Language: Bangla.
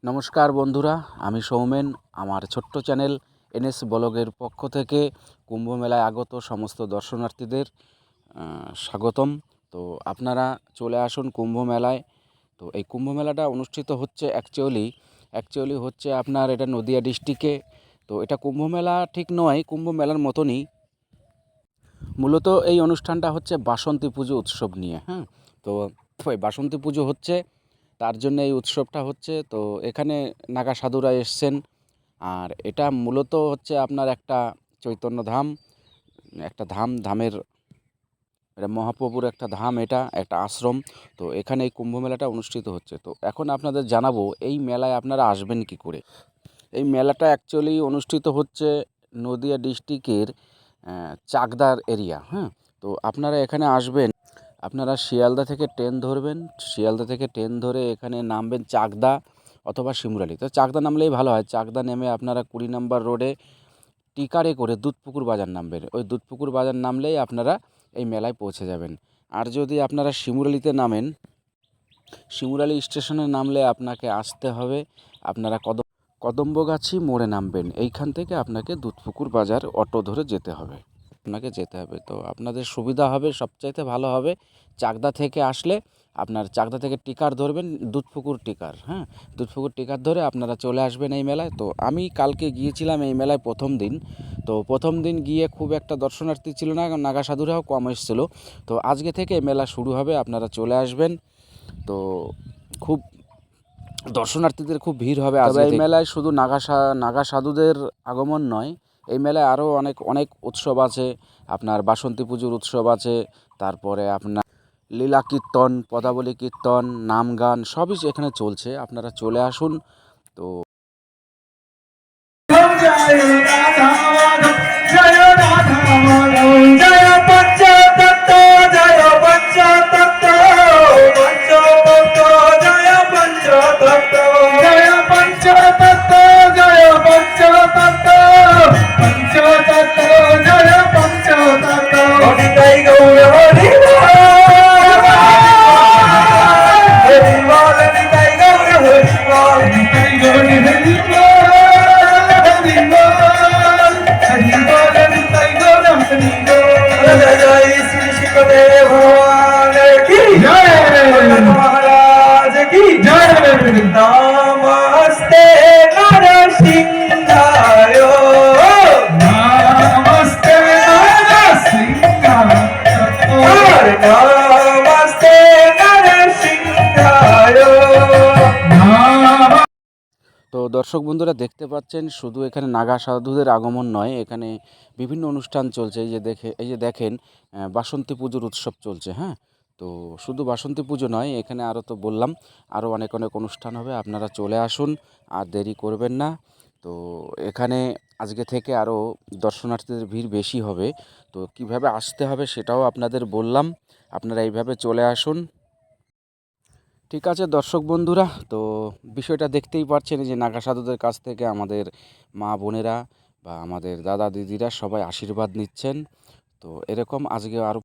নমস্কার বন্ধুরা, আমি সৌমেন। আমার ছোট্ট চ্যানেল এনএস ব্লগের পক্ষ থেকে কুম্ভ মেলায় আগত সমস্ত দর্শনার্থীদের স্বাগতম। তো আপনারা চলে আসুন কুম্ভ মেলায়। তো এই কুম্ভ মেলাটা অনুষ্ঠিত হচ্ছে অ্যাকচুয়ালি হচ্ছে আপনার এটা নদিয়া ডিস্ট্রিক্টে। তো এটা কুম্ভ মেলা ঠিক নয়, কুম্ভ মেলার মতনই। মূলত এই অনুষ্ঠানটা হচ্ছে বাসন্তী পুজো উৎসব নিয়ে। তো ওই বাসন্তী পুজো হচ্ছে, তার জন্য এই উৎসবটা হচ্ছে। তো এখানে নাগা সাধুরা এসছেন। আর এটা মূলত হচ্ছে আপনার একটা চৈতন্য ধাম, একটা ধামের এটা মহাপ্রভুর একটা ধাম, এটা একটা আশ্রম। তো এখানে এই কুম্ভ মেলাটা অনুষ্ঠিত হচ্ছে। তো এখন আপনাদের জানাবো এই মেলায় আপনারা আসবেন কি করে। এই মেলাটা অ্যাকচুয়ালি অনুষ্ঠিত হচ্ছে নদিয়া ডিস্ট্রিক্টের চাকদার এরিয়া। তো আপনারা এখানে আসবেন, আপনারা শিয়ালদা থেকে ট্রেন ধরবেন। শিয়ালদা থেকে ট্রেন ধরে এখানে নামবেন চাকদা অথবা শিমুরালি। তো চাকদা নামলেই ভালো হয়। চাকদা নেমে আপনারা 20 নম্বর রোডে টিকারে করে দুধপুকুর বাজার নামবেন। ওই দুধপুকুর বাজার নামলেই আপনারা এই মেলায় পৌঁছে যাবেন। আর যদি আপনারা শিমুরালিতে নামেন, শিমুরালি স্টেশনে নামলে আপনাকে আসতে হবে, আপনারা কদম্বগাছি মোড়ে নামবেন। এইখান থেকে আপনাকে দুধপুকুর বাজার অটো ধরে যেতে হবে। তো আপনাদের সুবিধা হবে, সবচাইতে ভালো হবে চাকদা থেকে আসলে আপনার চাকদা থেকে টিকার ধরবেন, দুধপুকুর টিকার। দুধপুকুর টিকার ধরে আপনারা চলে আসবেন এই মেলায়। তো আমি কালকে গিয়েছিলাম এই মেলায় প্রথম দিন। তো প্রথম দিন গিয়ে খুব একটা দর্শনার্থী ছিল না, নাগা সাধুরাও কম এসেছিলো। তো আজকে থেকে মেলা শুরু হবে, আপনারা চলে আসবেন। তো খুব দর্শনার্থীদের খুব ভিড় হবে। তবে এই মেলায় শুধু নাগা সাধুদের আগমন নয়, এই মেলায় আরও অনেক উৎসব আছে। আপনার বাসন্তী পুজোর উৎসব আছে, তারপরে আপনার লীলা কীর্তন, পদাবলী কীর্তন, নাম গান সবই এখানে চলছে। আপনারা চলে আসুন। তো नमस्ते नरसिंहाय नमस्ते नरसिंहाय नमस्ते नरसिंहाय। তো দর্শক বন্ধুরা দেখতে পাচ্ছেন, শুধু এখানে নাগা সাধুদের আগমন নয়, এখানে বিভিন্ন অনুষ্ঠান চলছে। এই যে দেখেন বাসন্তী পুজোর উৎসব চলছে। তো শুধু বাসন্তী পুজো নয়, এখানে আরও তো বললাম আরও অনেক অনুষ্ঠান হবে। আপনারা চলে আসুন, আর দেরি করবেন না। তো এখানে আজকে থেকে আরও দর্শনার্থীদের ভিড় বেশি হবে। তো কিভাবে আসতে হবে সেটাও আপনাদের বললাম, আপনারা এইভাবে চলে আসুন। ঠিক আছে দর্শক বন্ধুরা, তো বিষয়টা দেখতেই পাচ্ছেন যে নাগা সাধুদের কাছ থেকে আমাদের মা বোনেরা বা আমাদের দাদা দিদিরা সবাই আশীর্বাদ নিচ্ছেন। তো এরকম আজকে আরও